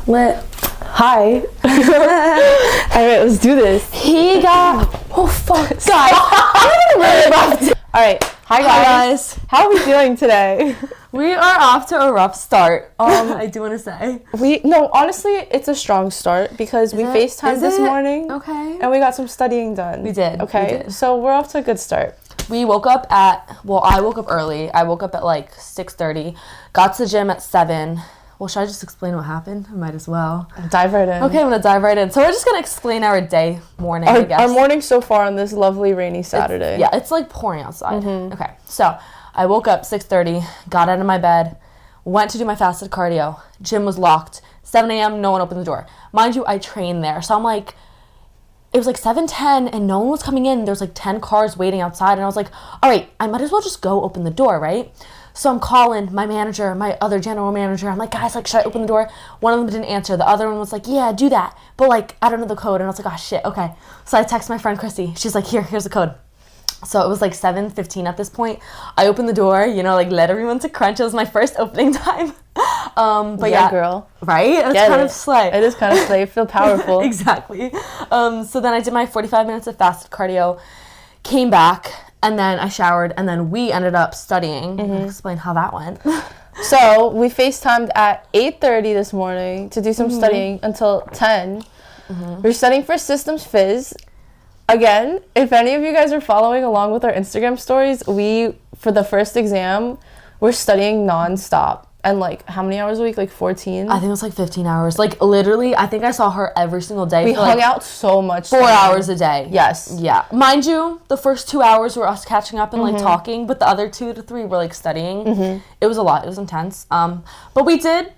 Lit. Hi. Alright, let's do this. He got... Oh, fuck. Guys, I'm really rough. Alright, hi guys. How are we feeling today? We are off to a rough start. I do want to say. No, honestly, it's a strong start because we FaceTimed this morning. Okay. And we got some studying done. We did. Okay, we did. So we're off to a good start. We woke up at... Well, I woke up early. I woke up at like 6:30. Got to the gym at 7. Well, should I just explain what happened? I might as well. Dive right in. Okay, I'm going to dive right in. So we're just going to explain our morning, I guess. Our morning so far on this lovely rainy Saturday. It's like pouring outside. Okay, so I woke up 6:30, got out of my bed, went to do my fasted cardio. Gym was locked. 7 a.m., no one opened the door. Mind you, I trained there. So I'm like, it was like 7:10 and no one was coming in. There's like 10 cars waiting outside. And I was like, all right, I might as well just go open the door, right? So I'm calling my manager, my other general manager. I'm like, guys, like, should I open the door? One of them didn't answer. The other one was like, yeah, do that. But like, I don't know the code. And I was like, oh shit, okay. So I text my friend Chrissy. She's like, here's the code. So it was like 7:15 at this point. I opened the door, like let everyone to crunch. It was my first opening time. But yeah, girl. Right? It's kind of slay. It is kind of slay. I feel powerful. Exactly. So then I did my 45 minutes of fasted cardio, came back, and then I showered, and then we ended up studying. Explain how that went. So we FaceTimed at 8:30 this morning to do some studying until 10. We're studying for systems phys. Again, if any of you guys are following along with our Instagram stories, for the first exam, we're studying nonstop. And like, how many hours a week? Like 14? I think it was like 15 hours. Like literally, I think I saw her every single day. We hung out so much. 4 hours a day. Yes. Yeah. Mind you, the first 2 hours were us catching up and like talking, but the other 2 to 3 were like studying. It was a lot. It was intense. But we did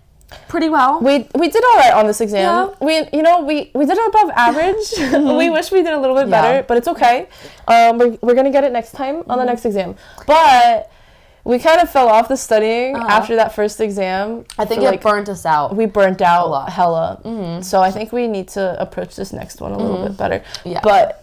pretty well. We did all right on this exam. Yeah. We did above average. We wish we did a little bit better, but it's okay. We're gonna get it next time on the next exam. But we kind of fell off the studying after that first exam. I think it burnt us out. We burnt out a lot. Hella. So I think we need to approach this next one a little bit better. Yeah. But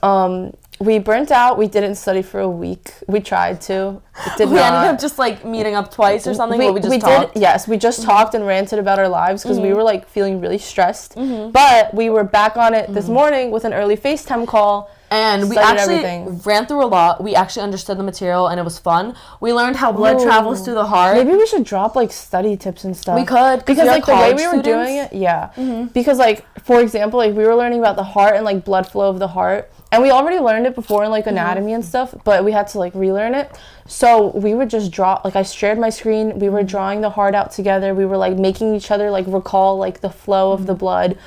we burnt out. We didn't study for a week. We tried to. It did we not. ended up just like meeting up twice or something. We just talked. Yes, we just talked and ranted about our lives because we were like feeling really stressed. But we were back on it this morning with an early FaceTime call. And we actually ran through a lot. We actually understood the material and it was fun. We learned how blood travels through the heart. Maybe we should drop like study tips and stuff. We could. Because like the way we were doing it, because like, for example, like we were learning about the heart and like blood flow of the heart. And we already learned it before in like anatomy and stuff, but we had to like relearn it. So we would just draw, like I shared my screen, we were drawing the heart out together. We were like making each other like recall like the flow of the blood.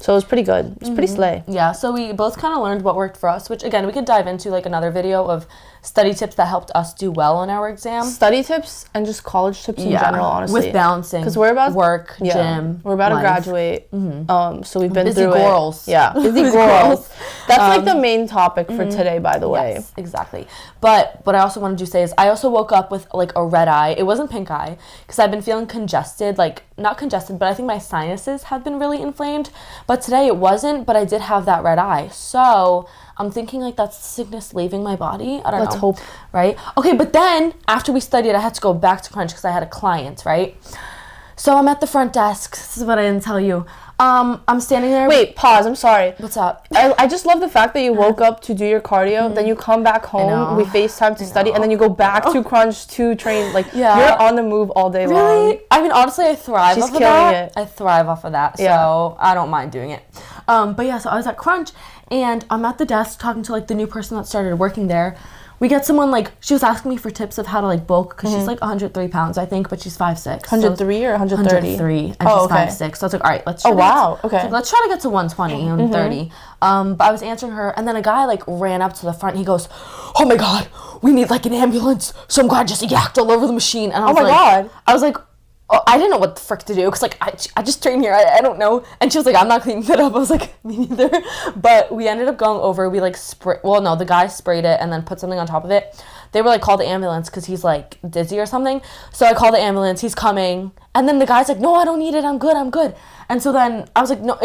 So it was pretty good. It was pretty slay. Yeah, so we both kind of learned what worked for us, which again, we could dive into like another video of study tips that helped us do well on our exam. Study tips and just college tips in general, honestly. With balancing. Because we're about work, gym, we're about to graduate. So we've been busy through girls. it. Yeah, busy girls. That's like the main topic for today, by the way. Yes, exactly. But what I also wanted to say is I also woke up with like a red eye. It wasn't pink eye because I've been feeling congested, like not congested, but I think my sinuses have been really inflamed. But today it wasn't, but I did have that red eye. So I'm thinking like that's sickness leaving my body. I don't know. Let's hope. Right? Okay, but then after we studied, I had to go back to Crunch because I had a client, right? So I'm at the front desk. This is what I didn't tell you. I'm standing there. Wait, pause. I'm sorry. What's up? I just love the fact that you woke up to do your cardio, then you come back home, we FaceTime to study, and then you go back to Crunch to train. Like, you're on the move all day long. I mean, honestly, I thrive She's off of killing that. it. I thrive off of that, so I don't mind doing it. But yeah, so I was at Crunch, and I'm at the desk talking to like the new person that started working there. We get someone like, she was asking me for tips of how to like bulk because she's like 103 pounds, I think, but she's 5'6". 103 or 130? 103, and she's 5'6". So I was like, all right, let's try let's try to get to 120 and 30. But I was answering her, and then a guy like ran up to the front, and he goes, oh my God, we need like an ambulance. Some guy just yacked all over the machine. And I was I was like, oh, I didn't know what the frick to do because like I just trained here. I don't know. And she was like, I'm not cleaning that up. I was like, me neither. But we ended up going over. We like the guy sprayed it and then put something on top of it. They were like, call the ambulance because he's like dizzy or something. So I called the ambulance. He's coming. And then the guy's like, no, I don't need it. I'm good. And so then I was like, no,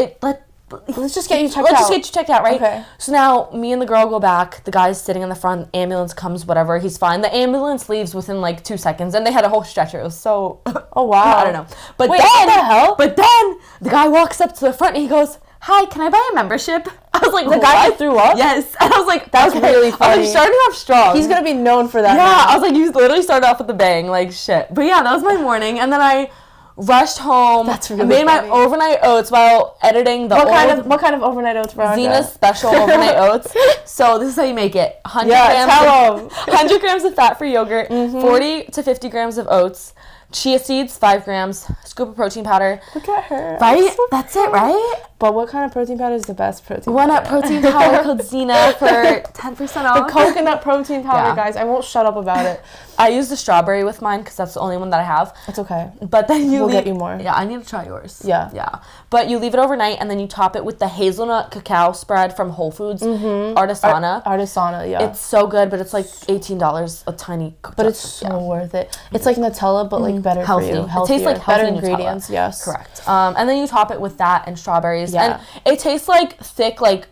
let's just get you checked out. Let's just get you checked out, right? Okay. So now me and the girl go back. The guy's sitting in the front. Ambulance comes, whatever. He's fine. The ambulance leaves within like 2 seconds, and they had a whole stretcher. It was so. Oh wow. I don't know. But wait, then, what the hell? But then the guy walks up to the front and he goes, "Hi, can I buy a membership?" I was like, the guy that threw up? Yes. And I was like, that's really funny. I was like, starting off strong. He's gonna be known for that. Yeah, now. I was like, you literally started off with a bang, like shit. But yeah, that was my morning, and then I rushed home. That's really made funny. my overnight oats while editing the what kind of overnight oats, Veronica? Zena's special overnight oats. So this is how you make it: 100 100 grams of fat-free yogurt, 40 to 50 grams of oats, chia seeds 5 grams, scoop of protein powder. Look at her. Right? That's it, right? But what kind of protein powder is the best protein One powder? up protein powder called Zena for 10% off. The coconut protein powder, Yeah. guys. I won't shut up about it. I use the strawberry with mine because that's the only one that I have. It's okay. But then We'll get you more. Yeah, I need to try yours. Yeah. Yeah. But you leave it overnight and then you top it with the hazelnut cacao spread from Whole Foods, Artisana. Artisana, yeah. It's so good, but it's like $18 a tiny cookie. But it's so worth it. It's like Nutella, but like better healthy. for you. It Healthier. tastes like better healthy ingredients. Nutella. Yes. Correct. And then you top it with that and strawberries. Yeah. And it tastes like thick, like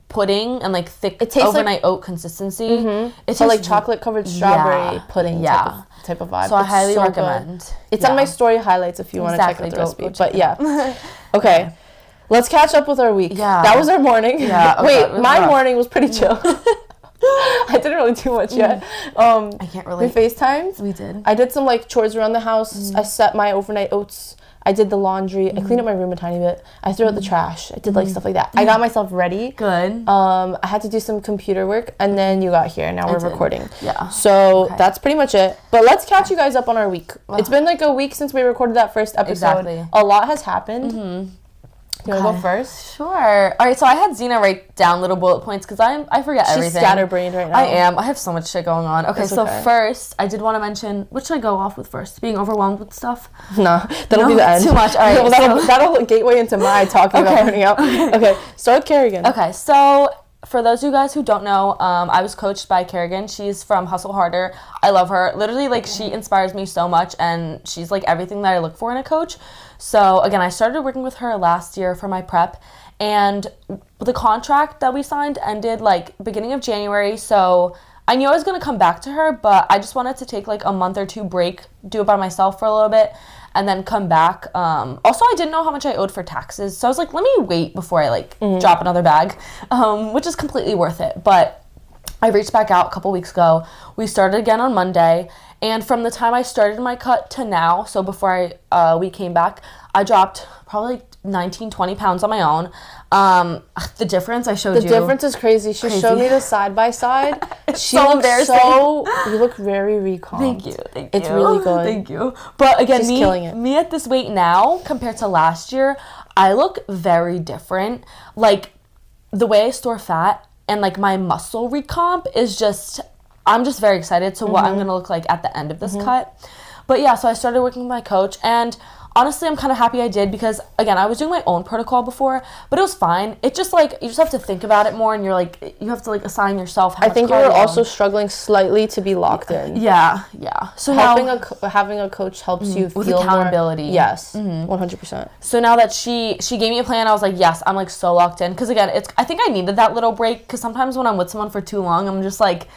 pudding and like thick It tastes overnight oat consistency. It So like tastes- chocolate covered strawberry Yeah. pudding Yeah. type of vibe. So I It's highly so recommend. good. It's Yeah. on my story highlights if you want to check Exactly. out the Go recipe. check But it yeah. Okay. Let's catch up with our week. Yeah. That was our morning. Yeah, okay, Wait, it was my rough. morning was pretty chill. I didn't really do much yet. I can't We really. FaceTimed. We did. I did some like chores around the house. I set my overnight oats. I did the laundry. I cleaned up my room a tiny bit. I threw out the trash. I did like stuff like that. I got myself ready. Good. I had to do some computer work, and then you got here. Now we're did. recording. Yeah. So Okay. that's pretty much it. But let's catch you guys up on our week. It's been like a week since we recorded that first episode. Exactly. A lot has happened. You want to go first? Sure. All right, so I had Zena write down little bullet points because I forget She's everything. scatterbrained right now. I am. I have so much shit going on. Okay, It's so okay. first, I did want to mention, what should I go off with first? Being overwhelmed with stuff? No, that'll No, be the end. too much. All right, Well, that'll gateway into my talking about burning out. Okay, start with Kerrigan. Okay, so for those of you guys who don't know, I was coached by Kerrigan. She's from Hustle Harder. I love her. Literally, like, she inspires me so much, and she's, like, everything that I look for in a coach. So, again, I started working with her last year for my prep, and the contract that we signed ended, like, beginning of January, so I knew I was going to come back to her, but I just wanted to take, like, a month or two break, do it by myself for a little bit, and then come back. Also, I didn't know how much I owed for taxes, so I was like, let me wait before I, like, drop another bag, which is completely worth it, but I reached back out a couple weeks ago. We started again on Monday, and from the time I started my cut to now, so before we came back, I dropped probably 19, 20 pounds on my own. The difference I showed you. The difference is crazy. She showed me the side by side. She so looks embarrassing. you look very recalmed. Thank you. It's really good. Thank you. But again, She's killing it. me at this weight now compared to last year, I look very different. Like, the way I store fat and, like, my muscle recomp is just, I'm just very excited to what I'm going to look like at the end of this cut. But yeah, so I started working with my coach, and honestly, I'm kind of happy I did because, again, I was doing my own protocol before, but it was fine. It just, like, you just have to think about it more, and you're, like, you have to, like, assign yourself how I much think you were cardio. also struggling slightly to be locked in. Yeah. So Having now, having a coach helps you with feel accountability. More, yes, 100%. So now that she gave me a plan, I was like, yes, I'm, like, so locked in. Because, again, I think I needed that little break, because sometimes when I'm with someone for too long, I'm just, like,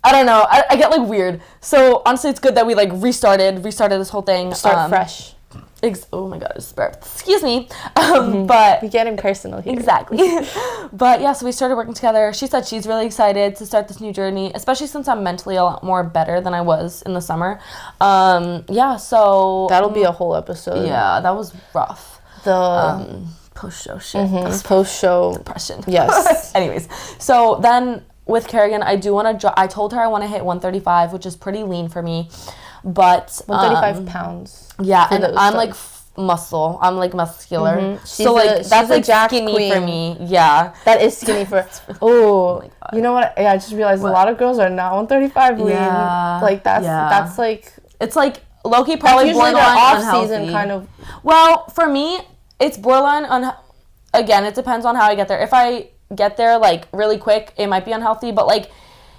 I don't know. I get, like, weird. So, honestly, it's good that we, like, restarted this whole thing. Start fresh. Oh, my God. Excuse me. But We're getting personal here. exactly. But, yeah, so we started working together. She said she's really excited to start this new journey, especially since I'm mentally a lot more better than I was in the summer. Yeah, so... That'll be a whole episode. Yeah, that was rough. The Post-show shit. post-show Depression. Yes. Anyways, so then with Kerrigan, I do want to. I told her I want to hit 135, which is pretty lean for me, but 135 pounds. Yeah, and those I'm stuff. like muscle. I'm like muscular. She's So like she's that's a like Jack skinny queen. for me. Yeah. That is skinny for. Oh, you know what? Yeah, I just realized a lot of girls are not 135 lean. Yeah. Like that's Yeah. that's like. It's like low-key probably Usually borderline the off unhealthy. season kind of. Well, for me, it's borderline again, it depends on how I get there. If I get there like really quick, it might be unhealthy, but like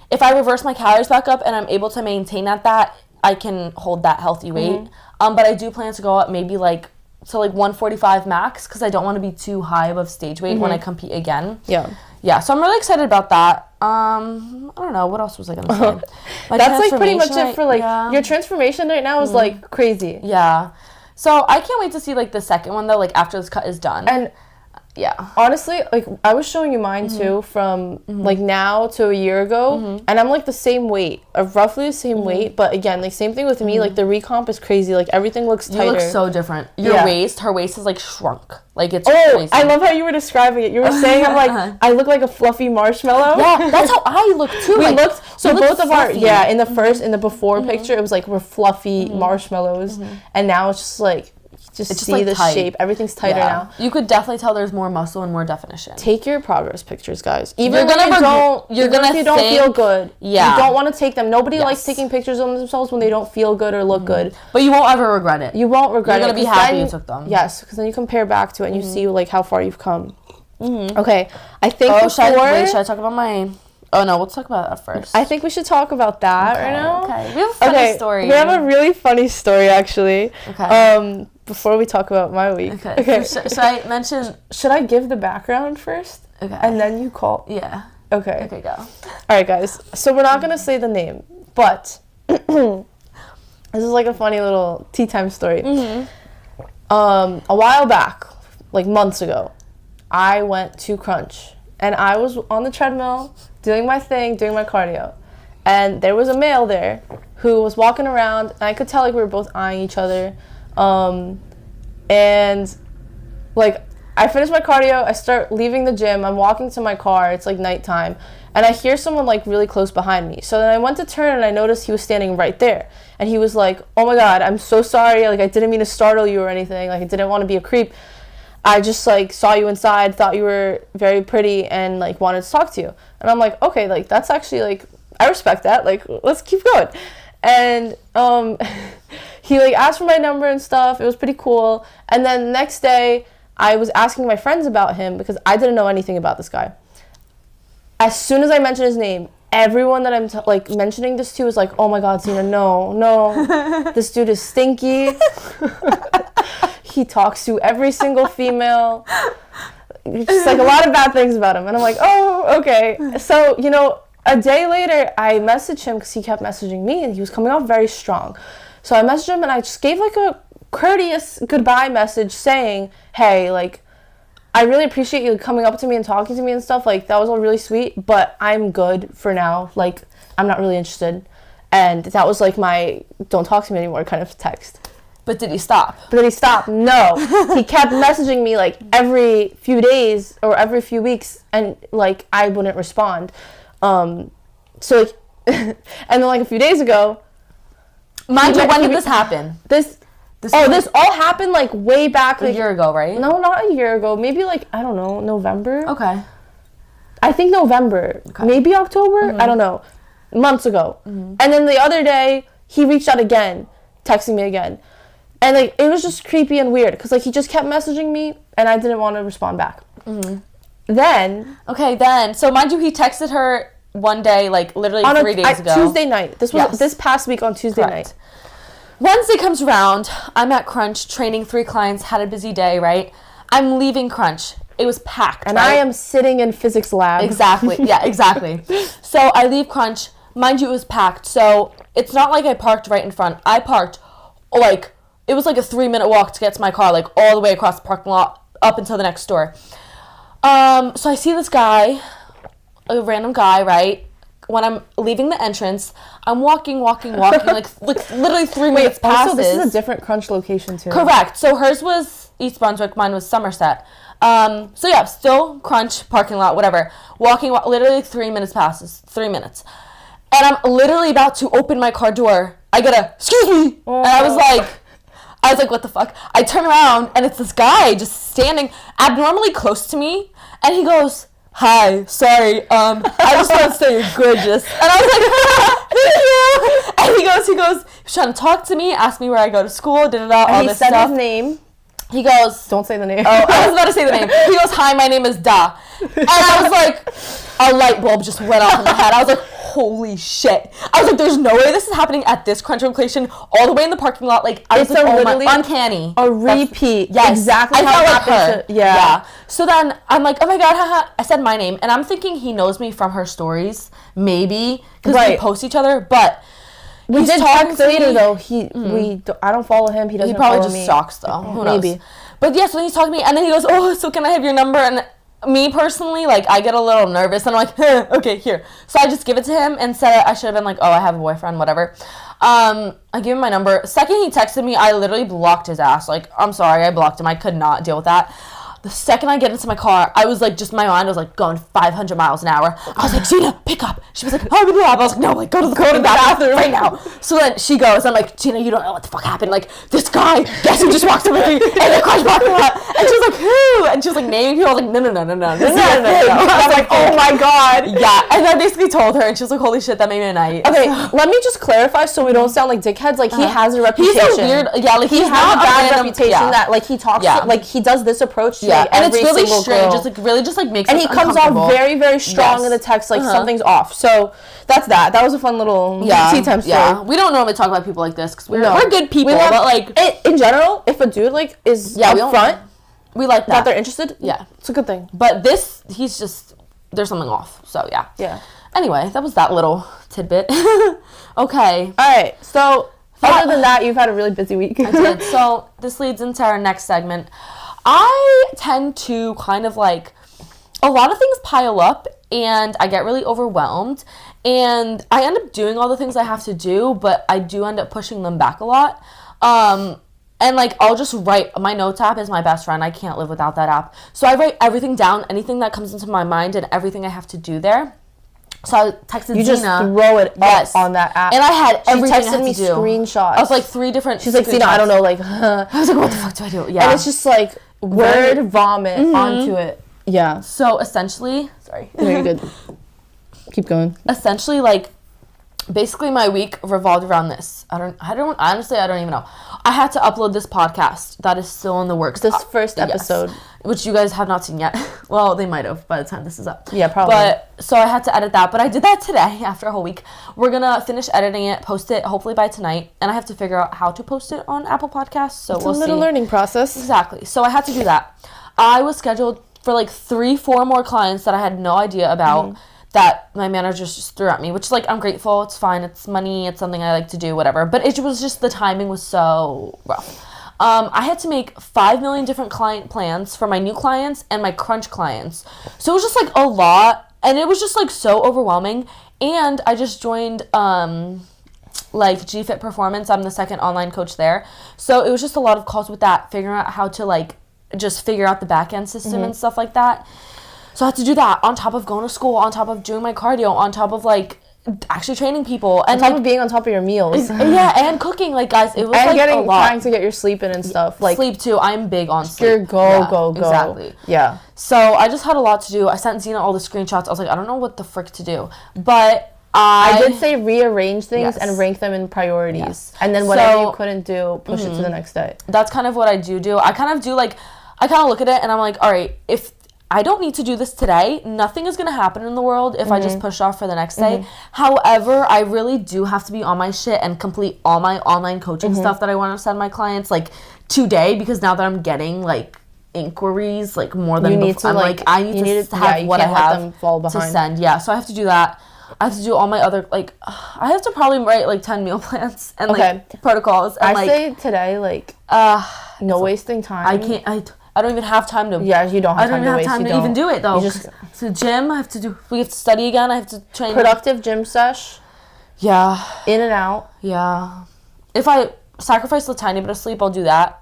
if I reverse my calories back up and I'm able to maintain at that, I can hold that healthy weight. But I do plan to go up maybe like So, like, 145 max, because I don't want to be too high above stage weight when I compete again. Yeah, so I'm really excited about that. I don't know, what else was I going to say? That's, like, pretty much it for, like, your transformation right now is, like, crazy. Yeah. So, I can't wait to see, like, the second one, though, like, after this cut is done. And yeah, honestly, like, I was showing you mine too, from like now to a year ago, and I'm like the same weight, roughly the same weight, but again, like, same thing with me, like, the recomp is crazy, like, everything looks tighter. You look so different. Your waist, her waist is like shrunk, like, it's crazy. I love how you were describing it. You were saying I'm like, I look like a fluffy marshmallow. Yeah, that's how I look too. We like, looked, so both of our, fluffy. in the before picture, it was like, we're fluffy marshmallows, and now it's just like, just see like the tight shape. Everything's tighter now. You could definitely tell there's more muscle and more definition. Take your progress pictures, guys. Even if you don't feel good. Yeah. You don't want to take them. Nobody likes taking pictures of themselves when they don't feel good or look good. But you won't ever regret it. You won't regret it. You're going to be happy you took them. Yes, because then you compare back to it and you see, like, how far you've come. Okay. I think should I talk about my... Oh, no, we'll talk about that first. I think we should talk about that right now. Okay. We have a funny story. We have a really funny story, actually. Okay. Before we talk about my week. Okay. Should I mention... Should I give the background first? Okay. And then you call? Yeah. Okay. Okay, go. All right, guys. So we're not going to say the name, but this is like a funny little tea time story. A while back, like months ago, I went to Crunch. And I was on the treadmill, doing my thing, doing my cardio. And there was a male there who was walking around, and I could tell, like, we were both eyeing each other. And, like, I finished my cardio, I start leaving the gym, I'm walking to my car, it's, like, nighttime, and I hear someone, like, really close behind me. So then I went to turn, and I noticed he was standing right there. And he was like, oh my God, I'm so sorry, like, I didn't mean to startle you or anything, like, I didn't want to be a creep. I just, like, saw you inside, thought you were very pretty, and, like, wanted to talk to you. And I'm like, okay, like, that's actually, like, I respect that. Like, let's keep going. And he, like, asked for my number and stuff. It was pretty cool. And then the next day, I was asking my friends about him because I didn't know anything about this guy. As soon as I mentioned his name, everyone that I'm, like, mentioning this to is like, oh, my God, Zena, no. This dude is stinky. He talks to every single female. Just, like, a lot of bad things about him. And I'm like, oh, okay. So, you know, a day later, I messaged him because he kept messaging me, and he was coming off very strong. So I messaged him, and I just gave, like, a courteous goodbye message saying, hey, like, I really appreciate you coming up to me and talking to me and stuff. Like, that was all really sweet, but I'm good for now. Like, I'm not really interested. And that was, like, my don't talk to me anymore kind of text. But did he stop? No. He kept messaging me, like, every few days or every few weeks, and, like, I wouldn't respond. So, like, and then, like, a few days ago... Mind you, when did this happen? This all happened, like, way back. Like, a year ago, right? No, not a year ago. Maybe, like, I don't know, November? Okay. I think November. Okay. Maybe October? I don't know. Months ago. And then the other day, he reached out again, texting me again. And, like, it was just creepy and weird because, like, he just kept messaging me, and I didn't want to respond back. Then... Okay, so, mind you, he texted her one day, like, literally 3 days ago. Tuesday night. This was this past week on Tuesday night. Wednesday comes around. I'm at Crunch, training 3 clients, had a busy day, right? I'm leaving Crunch. It was packed, and I am sitting in physics lab. Exactly. Yeah, exactly. So, I leave Crunch. Mind you, it was packed. So, it's not like I parked right in front. I parked, like... It was like a 3-minute walk to get to my car, like all the way across the parking lot up until the next store. So I see this guy, a random guy, right? When I'm leaving the entrance, I'm walking, like literally 3 minutes passes. Also, this is a different Crunch location too. Correct. So hers was East Brunswick, mine was Somerset. So yeah, still Crunch, parking lot, whatever. Walking, literally 3 minutes passes, 3 minutes. And I'm literally about to open my car door. I get a, excuse me. And I was like, what the fuck? I turn around, and it's this guy just standing abnormally close to me, and he goes, hi, sorry, I just want to say you're gorgeous. And I was like, thank you. And he goes, he's trying to talk to me, ask me where I go to school, all this stuff. And he said his name. He goes... Don't say the name. Oh, I was about to say the name. He goes, hi, my name is Da. And I was like, a light bulb just went off in my head. I was like, holy shit. I was like, there's no way this is happening at this crunch location all the way in the parking lot. Like, I was like, literally uncanny. A repeat. Yes. Exactly I how felt it like her. happened. Yeah. So then I'm like, oh my God, haha. I said my name. And I'm thinking he knows me from her stories. Maybe. Because we post each other. But we did talk later, though. I don't follow him. He doesn't follow me. He probably just stalks, though. Who knows? Maybe. But yeah, so he's talking to me. And then he goes, oh, so can I have your number? And me personally, like, I get a little nervous, and I'm like, okay, here. So I just give it to him, and said I should have been like, oh, I have a boyfriend, whatever. I gave him my number. Second he texted me, I literally blocked his ass. Like, I'm sorry, I blocked him. I could not deal with that. The second I get into my car, I was like, just my mind was like going 500 miles an hour. I was like, Gina, pick up. She was like, oh, blah. I was like, no, like, go to the bathroom right now. So then she goes, I'm like, Gina, you don't know what the fuck happened. Like, this guy, guess who just walked over me in the crush parking lot? And she was like, who? And she was like, naming people. I was like, no. I was like, oh my God. Yeah. And I basically told her, and she was like, holy shit, that made me a night. Okay, let me just clarify so we don't sound like dickheads. Like, he has a reputation. He's a weird, like, he has a bad reputation that, like, he talks, like, he does this approach to and it's really strange. It's like really just like makes and he comes off very, very strong in the text, like something's off. So that's that. That was a fun little tea time story. Yeah, we don't normally talk about people like this because we're good people. But like in general, if a dude like is upfront, we like that they're interested. Yeah, it's a good thing. But he's just there's something off. So yeah. Yeah. Anyway, that was that little tidbit. Okay. All right. So other than that, you've had a really busy week. I did. So this leads into our next segment. I tend to kind of like, a lot of things pile up and I get really overwhelmed and I end up doing all the things I have to do, but I do end up pushing them back a lot. And like, I'll just write, my notes app is my best friend. I can't live without that app. So I write everything down, anything that comes into my mind and everything I have to do there. So I texted Gina. You just throw it up on that app. And I had everything I had to do. She texted me screenshots. I was like 3 different She's like, Gina, I don't know, like, I was like, what the fuck do I do? Yeah. And it's just like, word vomit onto it. Yeah. So essentially, sorry. No, you're good. Keep going. Essentially, like, basically my week revolved around this. Honestly, I don't even know. I had to upload this podcast that is still in the works. This first episode. Yes, which you guys have not seen yet. Well, they might have by the time this is up. Yeah, probably. But, so I had to edit that. But I did that today after a whole week. We're going to finish editing it, post it hopefully by tonight. And I have to figure out how to post it on Apple Podcasts. So we'll see. It's a little learning process. Exactly. So I had to do that. I was scheduled for like 3-4 more clients that I had no idea about. That my manager just threw at me, which, like, I'm grateful. It's fine. It's money. It's something I like to do, whatever. But it was just, the timing was so rough. I had to make 5 million different client plans for my new clients and my crunch clients. So it was just, like, a lot. And it was just, like, so overwhelming. And I just joined, like, G-Fit Performance. I'm the second online coach there. So it was just a lot of calls with that, figuring out how to, like, just figure out the back-end system and stuff like that. So I had to do that on top of going to school, on top of doing my cardio, on top of, like, actually training people. And, on top of being on top of your meals. Yeah, and cooking. Like, guys, it was, like, a lot. Trying to get your sleep in and stuff. Like, sleep, too. I'm big on sleep. You're go. Exactly. Yeah. So I just had a lot to do. I sent Zena all the screenshots. I was like, I don't know what the frick to do. But I did say rearrange things and rank them in priorities. Yes. And then whatever you couldn't do, push it to the next day. That's kind of what I do. I kind of do, like, I kind of look at it and I'm like, all right, if I don't need to do this today, nothing is going to happen in the world if I just push off for the next day. However, I really do have to be on my shit and complete all my online coaching stuff that I want to send my clients, like, today, because now that I'm getting, like, inquiries, like, more than before, I'm like, I need to have what I have to send. Yeah, so I have to do that. I have to do all my other, like, I have to probably write, like, 10 meal plans and, like, protocols. And, I say today, like, no wasting time. I don't even have time to. Yeah, you don't have time to waste. I don't even have time to even do it, though. So gym, we have to study again. I have to train. Productive gym sesh. Yeah. In and out. Yeah. If I sacrifice a tiny bit of sleep, I'll do that.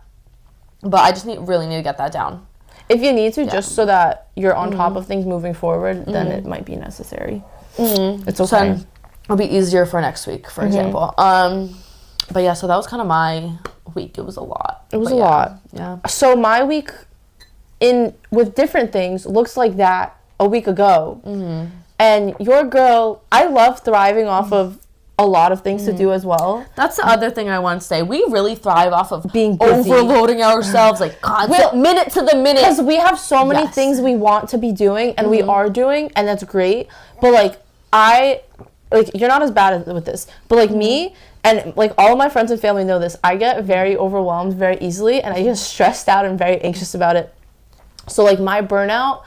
But I just really need to get that down. If you need to, just so that you're on top of things moving forward, then it might be necessary. It's okay. So it'll be easier for next week, for example. But yeah, so that was kind of my week. It was a lot. It was a lot. Yeah. So my week with different things looks like that a week ago. And your girl, I love thriving off of a lot of things to do as well. That's the other thing I want to say. We really thrive off of being busy. Overloading ourselves, like, constant, minute to the minute. Because we have so many things we want to be doing, and we are doing, and that's great. But, like, like, you're not as bad with this, but like me, and like all of my friends and family know this, I get very overwhelmed very easily, and I get stressed out and very anxious about it. So like my burnout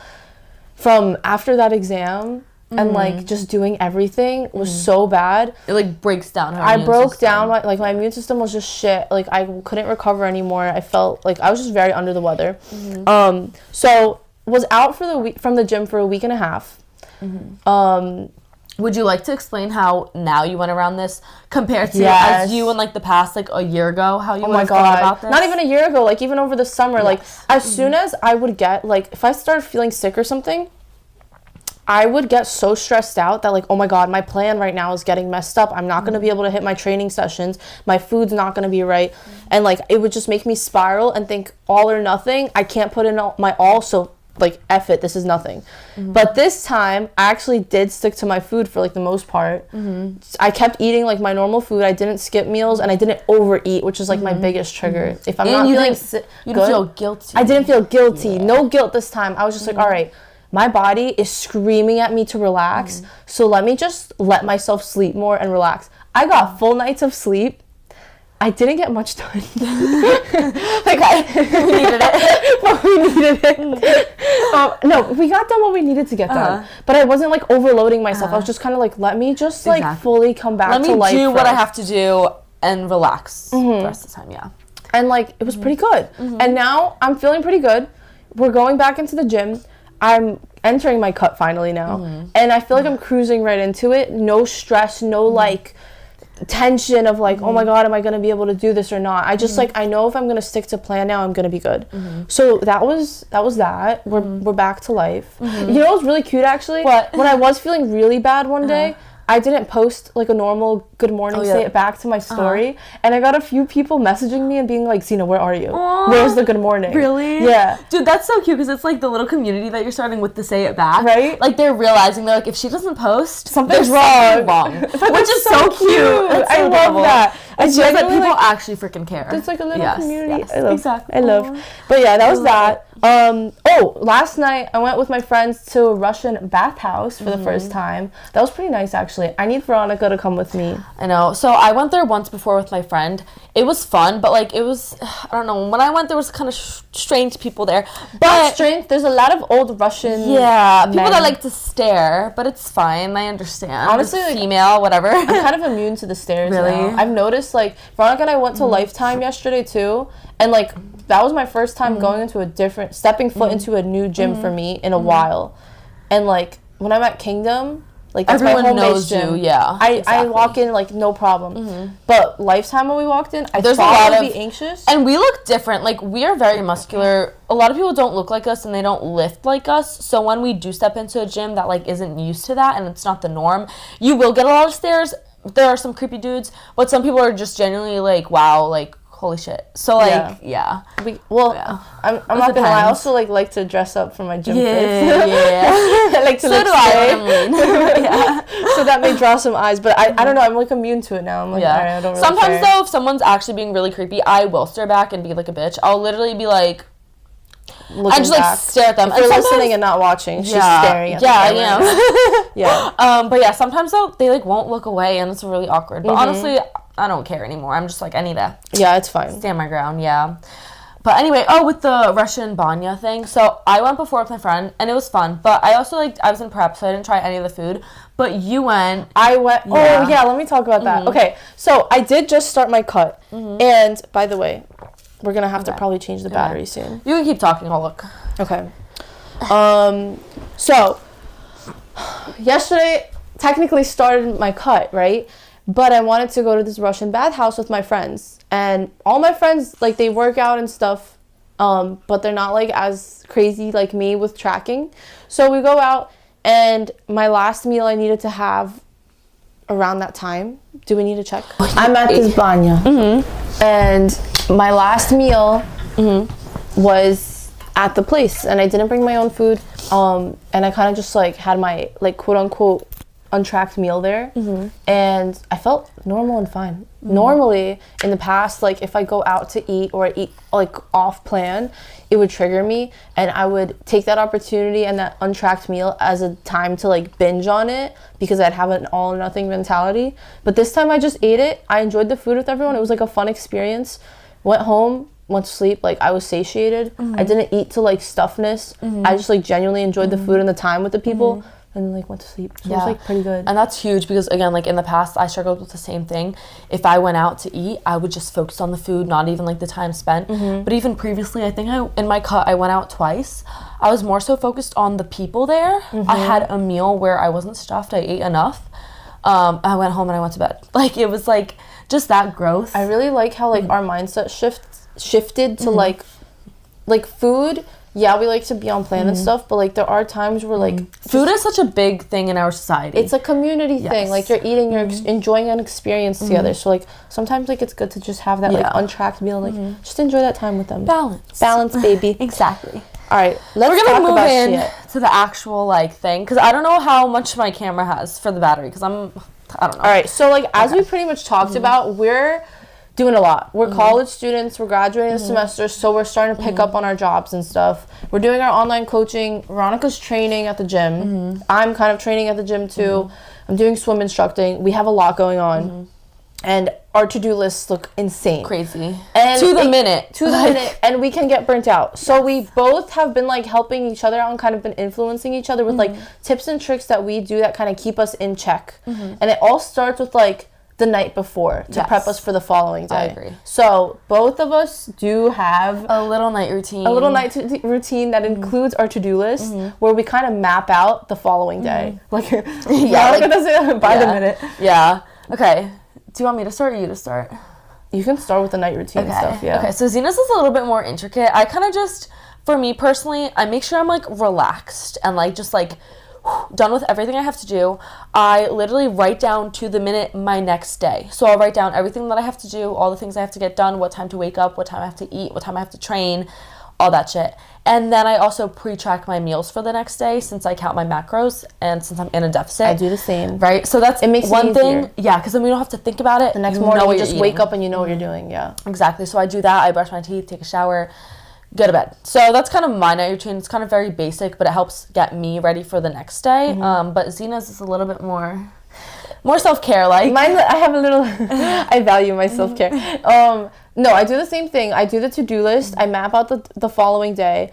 from after that exam and like just doing everything was so bad. It like breaks down her I broke down, my immune system was just shit. Like I couldn't recover anymore. I felt like I was just very under the weather. So was out for the week from the gym for a week and a half. Would you like to explain how now you went around this compared to as you in like the past like a year ago, how you would have thought about this? Not even a year ago, like even over the summer, like as soon as I would get like if I started feeling sick or something, I would get so stressed out that like, oh my God, my plan right now is getting messed up. I'm not going to be able to hit my training sessions. My food's not going to be right. And like it would just make me spiral and think all or nothing. I can't put in my all, so like F it, this is nothing. But this time I actually did stick to my food for like the most part. I kept eating like my normal food. I didn't skip meals and I didn't overeat, which is like my biggest trigger. If I'm not feeling you didn't feel guilty. I didn't feel guilty. No guilt this time. I was just like, all right, my body is screaming at me to relax, so let me just let myself sleep more and relax. I got full nights of sleep. I didn't get much done. Like we needed it. But we needed it. No, we got done what we needed to get done. But I wasn't like overloading myself. I was just kind of like, let me just like fully come back to life. Let me do what I have to do and relax the rest of the time, And like, it was pretty good. And now I'm feeling pretty good. We're going back into the gym. I'm entering my cut finally now. And I feel like I'm cruising right into it. No stress, no like tension of like, oh my God, am I going to be able to do this or not? I just like, I know if I'm going to stick to plan now, I'm going to be good. So that was that. We're back to life. You know what's really cute actually? What? When I was feeling really bad one day, I didn't post like a normal good morning say it back to my story, and I got a few people messaging me and being like, Sina, where are you? Where's the good morning? Really? Yeah. Dude, that's so cute because it's like the little community that you're starting with to say it back. Right? Like they're realizing they're like, if she doesn't post, something's wrong. Which is so cute. That's so I love that. It's just that people actually freaking care. It's like a little community. Yes, exactly. I love. But yeah, that was that. Last night I went with my friends to a Russian bathhouse for the first time. That was pretty nice actually. I need Veronica to come with me. I know. So I went there once before with my friend. It was fun, but like it was, I don't know. When I went, there was kind of strange people there. But strange. There's a lot of old Russian. People that like to stare, but it's fine. I understand. Honestly, like, female, whatever. I'm kind of immune to the stares. Really? Now. I've noticed like Veronica and I went to Lifetime yesterday too, and like that was my first time going into stepping foot into a new gym for me in a while, and like when I'm at Kingdom. Like that's everyone my home knows gym. you, I walk in like no problem. But Lifetime when we walked in, I thought I would be anxious. And we look different. Like we are very muscular. A lot of people don't look like us and they don't lift like us. So when we do step into a gym that like isn't used to that and it's not the norm, you will get a lot of stares. There are some creepy dudes, but some people are just genuinely like, wow, like holy shit. So like I'm not gonna lie, I also like to dress up for my gym fits. I like to look so that may draw some eyes, but I don't know, I'm like immune to it now. I'm like, all right, I don't really sometimes care. though, if someone's actually being really creepy, I will stare back and be like a bitch. I'll literally be like I just like stare at them. If you're listening and not watching, she's staring at I am. But yeah, sometimes though they like won't look away and it's really awkward. But honestly, I don't care anymore. I'm just like, I need to it's fine. Stand my ground, But anyway, with the Russian banya thing. So I went before with my friend and it was fun. But I also I was in prep, so I didn't try any of the food. But you went. I went. Oh yeah, let me talk about that. Okay, so I did just start my cut. And by the way, we're gonna have to probably change the battery soon. You can keep talking, I'll look. Okay. So yesterday technically started my cut, right? But I wanted to go to this Russian bathhouse with my friends. And all my friends, like, they work out and stuff, but they're not, like, as crazy like me with tracking. So we go out, and my last meal I needed to have around that time. Do we need to check? I'm at this banya. And my last meal was at the place. And I didn't bring my own food. And I kind of just, like, had my, like, quote-unquote untracked meal there, and I felt normal and fine. Normally, in the past, like, if I go out to eat or eat, like, off plan, it would trigger me, and I would take that opportunity and that untracked meal as a time to, like, binge on it, because I'd have an all or nothing mentality. But this time I just ate it. I enjoyed the food with everyone. It was, like, a fun experience. Went home, went to sleep, like, I was satiated. I didn't eat to, like, stuffness. I just, like, genuinely enjoyed the food and the time with the people. And then, like, went to sleep. So it was, like, pretty good. And that's huge because, again, like, in the past, I struggled with the same thing. If I went out to eat, I would just focus on the food, not even, like, the time spent. But even previously, I think in my cut, I went out twice. I was more so focused on the people there. I had a meal where I wasn't stuffed. I ate enough. I went home and I went to bed. Like, it was, like, just that growth. I really like how, like, our mindset shifted to, like, food. Yeah, we like to be on plan and stuff, but, like, there are times where, like... Food is such a big thing in our society. It's a community thing. Like, you're eating, you're enjoying an experience together. So, like, sometimes, like, it's good to just have that, like, untracked meal. Like, just enjoy that time with them. Balance, baby. Exactly. All right, we're gonna move in to the actual, like, thing, because I don't know how much my camera has for the battery, because I don't know. All right, so, like, as we pretty much talked about, we're doing a lot. We're college students. We're graduating this semester, so we're starting to pick up on our jobs and stuff. We're doing our online coaching. Veronica's training at the gym. I'm kind of training at the gym too. I'm doing swim instructing. We have a lot going on. And our to-do lists look insane. Crazy. And to the minute. And we can get burnt out. So we both have been, like, helping each other out and kind of been influencing each other with, like, tips and tricks that we do that kind of keep us in check. And it all starts with, like, the night before to prep us for the following day. I agree. So both of us do have a little night routine. A little night routine that includes our to-do list, where we kind of map out the following day. Like, Veronica does it by the minute. Yeah. Okay. Do you want me to start or you to start? You can start with the night routine and stuff, yeah. Okay, so Zena's is a little bit more intricate. I kind of just, for me personally, I make sure I'm, like, relaxed and, like, just, like, done with everything I have to do. I literally write down to the minute my next day. So I'll write down everything that I have to do, all the things I have to get done, what time to wake up, what time I have to eat, what time I have to train, all that shit. And then I also pre-track my meals for the next day, since I count my macros and since I'm in a deficit. I do the same. Right? So that's it makes one it thing. Yeah, because then we don't have to think about it. The next morning you just wake up and you know what you're doing, Exactly. So I do that. I brush my teeth, take a shower, go to bed. So that's kind of my night routine. It's kind of very basic, but it helps get me ready for the next day. But Zena's is a little bit more self-care. Like mine, I have a little. I value my self-care. No, I do the same thing. I do the to-do list. I map out the following day.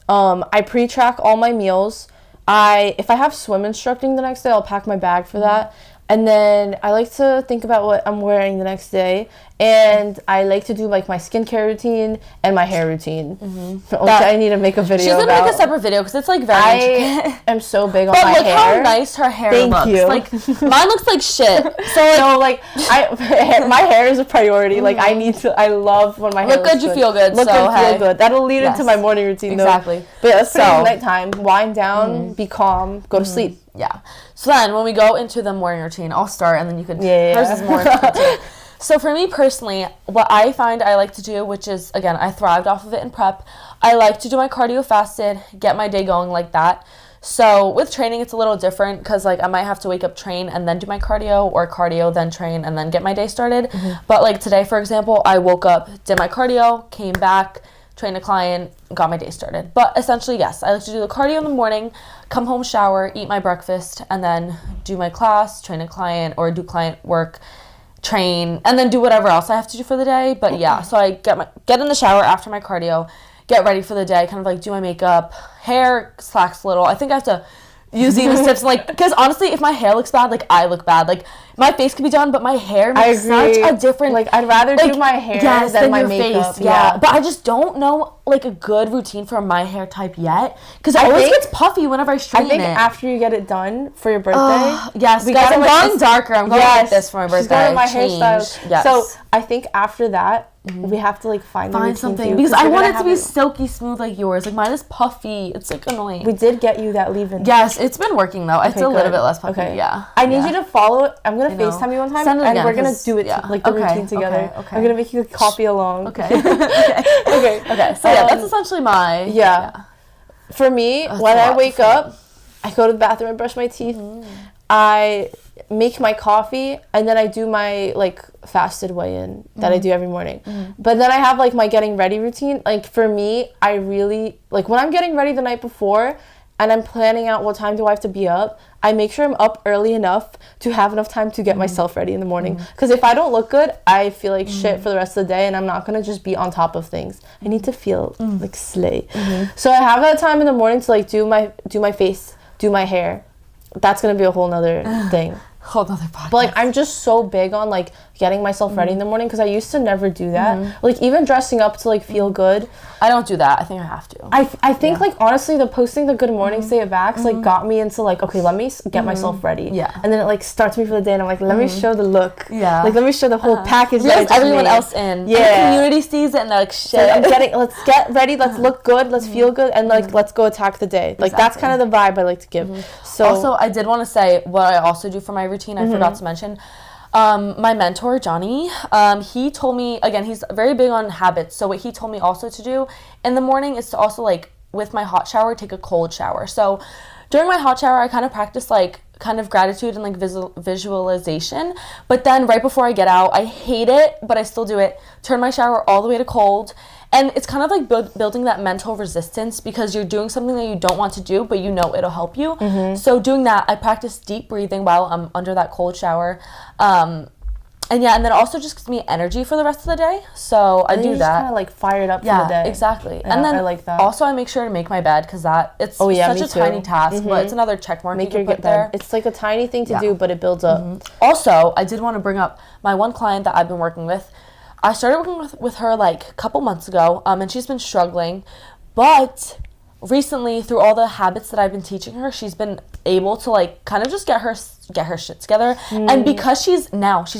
I pre-track all my meals. If I have swim instructing the next day, I'll pack my bag for that. And then I like to think about what I'm wearing the next day. And I like to do, like, my skincare routine and my hair routine. Which I need to make a video about. She's gonna make a separate video because it's, like, very intricate. I am so big on my hair. But look how nice her hair looks. Thank you. Like, mine looks like shit. So, like, no, like, my hair is a priority. Like, I love when my hair looks good. You feel good. Look good, feel good. That'll lead into my morning routine, though. Exactly. But yeah, that's pretty nighttime. Wind down, be calm, go to sleep. Yeah. So then when we go into the morning routine, I'll start and then you can... Hers is more too. So for me personally, what I find I like to do, which is, again, I thrived off of it in prep, I like to do my cardio fasted, get my day going like that. So with training, it's a little different because, like, I might have to wake up, train, and then do my cardio, or cardio, then train, and then get my day started. But, like, today, for example, I woke up, did my cardio, came back, trained a client, got my day started. But essentially, yes, I like to do the cardio in the morning, come home, shower, eat my breakfast, and then do my class, train a client, or do client work, train, and then do whatever else I have to do for the day. But yeah, so I get in the shower after my cardio, get ready for the day, kind of like do my makeup, hair slacks a little. I think I have to use these tips, like, because honestly, if my hair looks bad, like, I look bad. Like, my face can be done, but my hair makes such a different... Like, I'd rather do my hair than my makeup. Face. Yeah. But I just don't know, like, a good routine for my hair type yet, because it always gets puffy whenever I straighten it. I think after you get it done for your birthday... yes, guys, I'm going darker. I'm going like this for my birthday. She's going with my hairstyle. Yes. So, I think after that, we have to, like, find something too, because I want it to be silky smooth like yours. Like, mine is puffy. It's, like, annoying. We did get you that leave-in. Yes, it's been working though. It's a little bit less puffy. Okay. Yeah. I need you to follow it. I'm gonna FaceTime you one time, and we're gonna do it like the routine together. Okay. I'm gonna make you copy along. Okay. Okay. So yeah, that's essentially my For me, when I wake up, I go to the bathroom, I brush my teeth. I make my coffee, and then I do my like fasted weigh-in that I do every morning. But then I have like my getting ready routine. Like for me, I really like when I'm getting ready the night before and I'm planning out what time do I have to be up, I make sure I'm up early enough to have enough time to get myself ready in the morning. Because if I don't look good, I feel like shit for the rest of the day, and I'm not gonna just be on top of things. I need to feel like slay. So I have that time in the morning to like do my face, do my hair. That's gonna be a whole nother thing. Whole nother podcast. But like I'm just so big on like getting myself ready in the morning, because I used to never do that. Like even dressing up to like feel good. I don't do that. I think I have to. I think like honestly the posting the good morning say it backs like got me into like, okay, let me get myself ready. Yeah. And then it like starts me for the day, and I'm like, let me show the look. Yeah. Like let me show the whole package. Yes, everyone else in. Yeah. And the community sees it and they're like, shit. So let's get ready, let's look good, let's feel good, and like let's go attack the day. Like that's kind of the vibe I like to give. So also I did want to say what I also do for my routine. I forgot to mention. My mentor, Johnny, he told me, again, he's very big on habits. So what he told me also to do in the morning is to also, like, with my hot shower, take a cold shower. So during my hot shower, I kind of practice, like, kind of gratitude and, like, visualization. But then right before I get out, I hate it, but I still do it. Turn my shower all the way to cold. And it's kind of like building that mental resistance, because you're doing something that you don't want to do, but you know it'll help you. So doing that, I practice deep breathing while I'm under that cold shower. And then it also just gives me energy for the rest of the day. So I do that. Kind of like fired up for the day. Exactly. Yeah, and then I like that. Also I make sure to make my bed, because it's such a tiny task, but it's another check mark you can put there. It's like a tiny thing to do, but it builds up. Also, I did want to bring up my one client that I've been working with. I started working with her like a couple months ago, and she's been struggling, but recently through all the habits that I've been teaching her, she's been able to like kind of just get her shit together. And because she's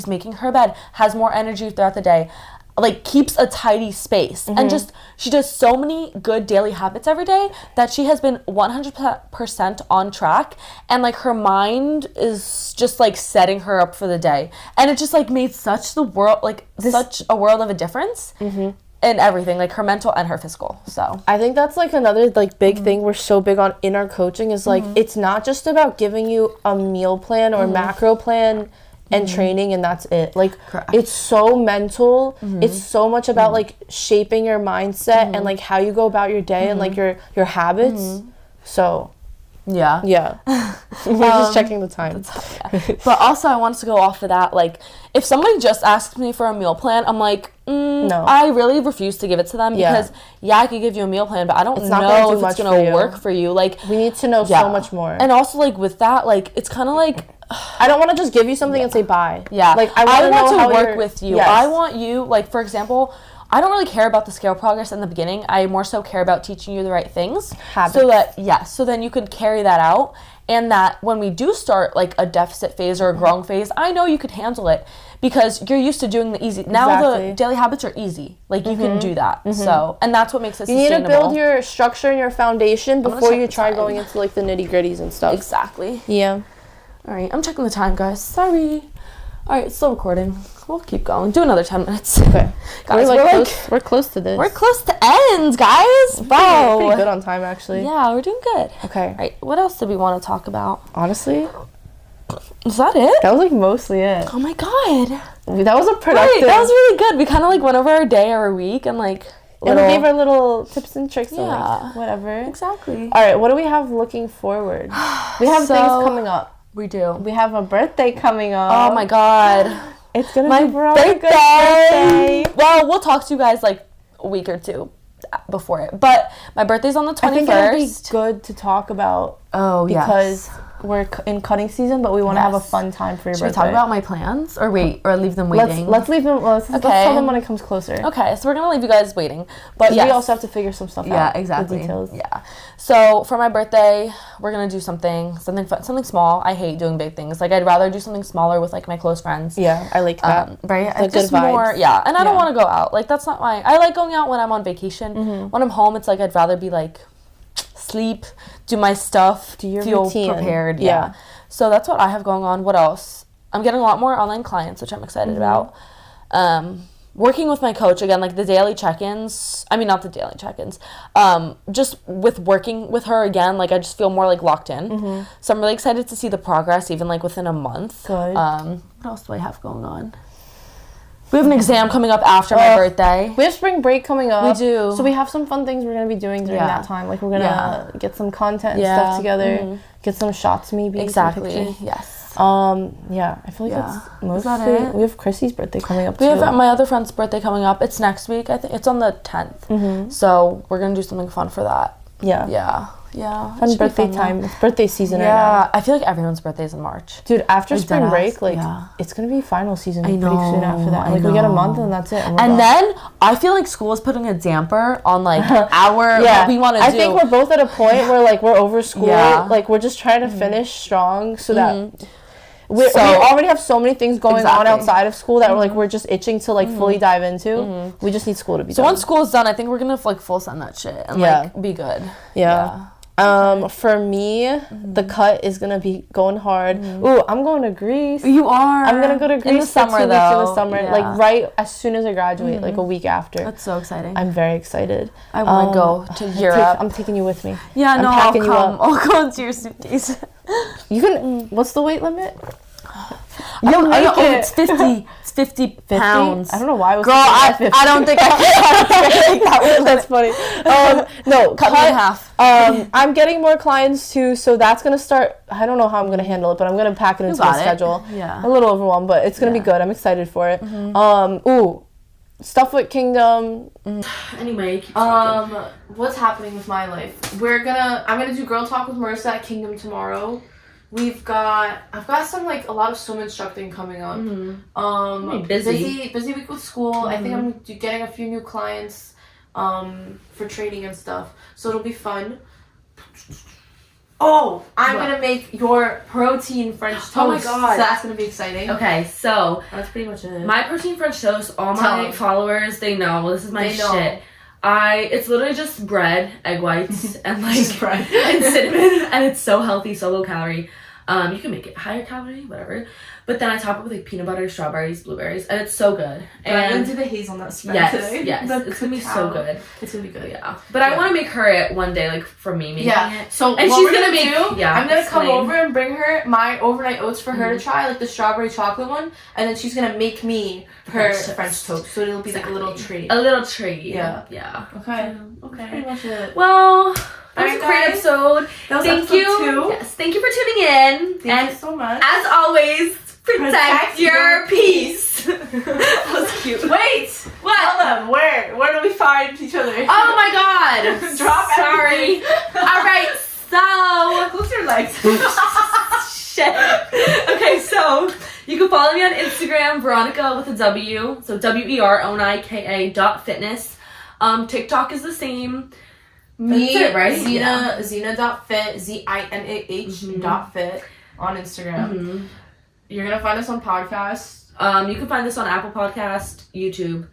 making her bed, has more energy throughout the day, like keeps a tidy space, and just she does so many good daily habits every day that she has been 100% on track, and like her mind is just like setting her up for the day, and it just like made such a world of a difference in everything, like her mental and her physical. So I think that's like another like big thing we're so big on in our coaching is like it's not just about giving you a meal plan or macro plan and training and that's it. Like it's so mental. It's so much about like shaping your mindset and like how you go about your day and like your habits. So yeah we're just checking the time. But also I wanted to go off of that, like if somebody just asks me for a meal plan, I'm like no, I really refuse to give it to them, because I could give you a meal plan, but I don't know if it's gonna work for you. Like we need to know so much more. And also like with that, like it's kind of like I don't want to just give you something and say bye. Like I want to work with you. I want you, like for example, I don't really care about the scale progress in the beginning. I more so care about teaching you the right things. Habits. So then you could carry that out, and that when we do start like a deficit phase or a growing phase, I know you could handle it because you're used to doing the easy. Now the daily habits are easy. Like you can do that. So, and that's what makes it sustainable. You need to build your structure and your foundation before you try going into like the nitty-gritties and stuff. Exactly. Yeah. All right, I'm checking the time, guys. Sorry. All right, it's still recording. We'll keep going. Do another 10 minutes. Okay. Guys, we're close to this. We're close to end, guys. Wow. Pretty good on time, actually. Yeah, we're doing good. Okay. All right, what else did we want to talk about? Honestly, is that it? that was like mostly it. Oh my god. That was a productive. Right, that was really good. We kind of like went over our day or our week and like and we gave our little tips and tricks. Yeah. And like, whatever. Exactly. All right, what do we have looking forward? We have things coming up. We do. We have a birthday coming up. Oh my god. It's gonna be my birthday. Well, we'll talk to you guys like a week or two before it. But my birthday's on the 21st. I think it'll be good to talk about. Oh, because we're in cutting season, but we want to have a fun time for your birthday. Should we talk about my plans? Or leave them waiting? Let's leave them, let's tell them when it comes closer. Okay, so we're going to leave you guys waiting. But we also have to figure some stuff out. Yeah, exactly. The details. Yeah. So for my birthday, we're going to do something fun, something small. I hate doing big things. Like I'd rather do something smaller with like my close friends. Yeah, I like that. Right? It's just good vibes. More, yeah, and I don't want to go out. Like that's not I like going out when I'm on vacation. When I'm home, it's like I'd rather be like sleep, do my stuff, feel routine. Prepared. Yeah. So that's what I have going on. What else? I'm getting a lot more online clients, which I'm excited about. working with my coach again, like the daily check-ins. I mean, not the daily check-ins. Just with working with her again, like I just feel more like locked in. So I'm really excited to see the progress, even like within a month. Good. What else do I have going on? We have an exam coming up after my birthday. We have spring break coming up. We do. So we have some fun things we're going to be doing during that time. Like, we're going to get some content and stuff together. Get some shots, maybe. Exactly. Yes. Yeah, I feel like that's mostly it. We have Chrissy's birthday coming up, too. We have my other friend's birthday coming up. It's next week. I think it's on the 10th. So we're going to do something fun for that. Yeah. Fun birthday time. It's birthday season right now. I feel like everyone's birthday is in March. Dude, after spring break, like, it's going to be final season pretty soon after that. Like, we get a month and that's it. And then, I feel like school is putting a damper on, like, what we want to do. I think we're both at a point where, like, we're over school. Like, we're just trying to finish strong so that... We already have so many things going on outside of school that we're just itching to like fully dive into. We just need school to be done. So once school is done, I think we're gonna like full send that shit and like be good. For me, the cut is gonna be going hard. Ooh, I'm going to Greece. You are. I'm gonna go to Greece in the summer, for 2 weeks in the summer, Yeah. like right as soon as I graduate, like a week after. That's so exciting. I'm very excited. I want to go to Europe. I'm taking you with me. Yeah, I'm no, packing I'll come. you up. I'll go into your suitcase. You can. What's the weight limit? I don't know. It's 50. It's 50 pounds. I don't know why I was. Girl, I don't think I can make that weight. That's funny. No, cut me in half. I'm getting more clients too, so that's gonna start. I don't know how I'm gonna handle it, but I'm gonna pack it into my schedule. Yeah. A little overwhelmed, but it's gonna be good. I'm excited for it. Stuff with Kingdom. Anyway, what's happening with my life? I'm gonna do girl talk with Marissa at Kingdom tomorrow. I've got some like a lot of swim instructing coming up. Busy week with school. I think I'm getting a few new clients for training and stuff, so it'll be fun. Oh, I'm gonna make your protein French toast. Oh my god, so that's gonna be exciting. Okay, so that's pretty much it. My protein French toast. All my followers, they know this is my shit. It's literally just bread, egg whites, and like bread and cinnamon, and it's so healthy, so low calorie. You can make it higher calorie, whatever. But then I top it with like peanut butter, strawberries, blueberries, and it's so good. And I'm gonna do the hazelnut spread today. Yes, it's gonna be so good. It's gonna be good. Yeah. But I want to make her it one day, like for me making it. So and what she's we're gonna make. Yeah. I'm gonna come over and bring her my overnight oats for her to try, like the strawberry chocolate one, and then she's gonna make me her French toast. So it'll be like a little treat. A little treat. Yeah. Okay. That's pretty much it. Well. That was a great episode. Thank you. Yes, thank you for tuning in. Thank you so much. As always, protect your peace. That was cute. Wait. What? Tell them where do we find each other? Oh my god. Sorry. All right. So close your legs. Shit. Okay, so you can follow me on Instagram, Veronica with a W. So WERONIKA.fitness. TikTok is the same. Me, it, right? Zina.fit, ZINAH.fit on Instagram. You're gonna find us on podcasts. You can find this on Apple Podcast, YouTube.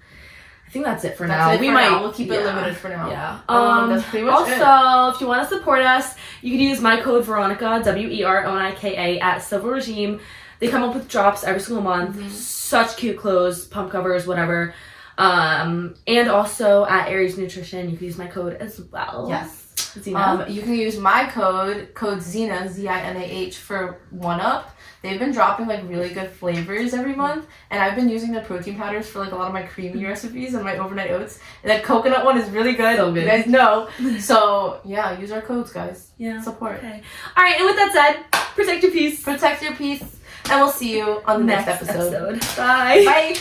I think that's it for now. We'll keep it limited for now. Yeah. That's pretty much it. Also, if you want to support us, you can use my code Veronica, WERONIKA at Silver Regime. They come up with drops every single month. Such cute clothes, pump covers, whatever. And also at Aries Nutrition, you can use my code as well. Yes. Zina. You can use my code Zina, ZINAH, for 1UP. They've been dropping like really good flavors every month, and I've been using the protein powders for like a lot of my creamy recipes and my overnight oats. And that coconut one is really good. So good. You guys know. So yeah, use our codes, guys. Yeah. Support. Okay. All right. And with that said, protect your peace. Protect your peace, and we'll see you on the next episode. Bye. Bye.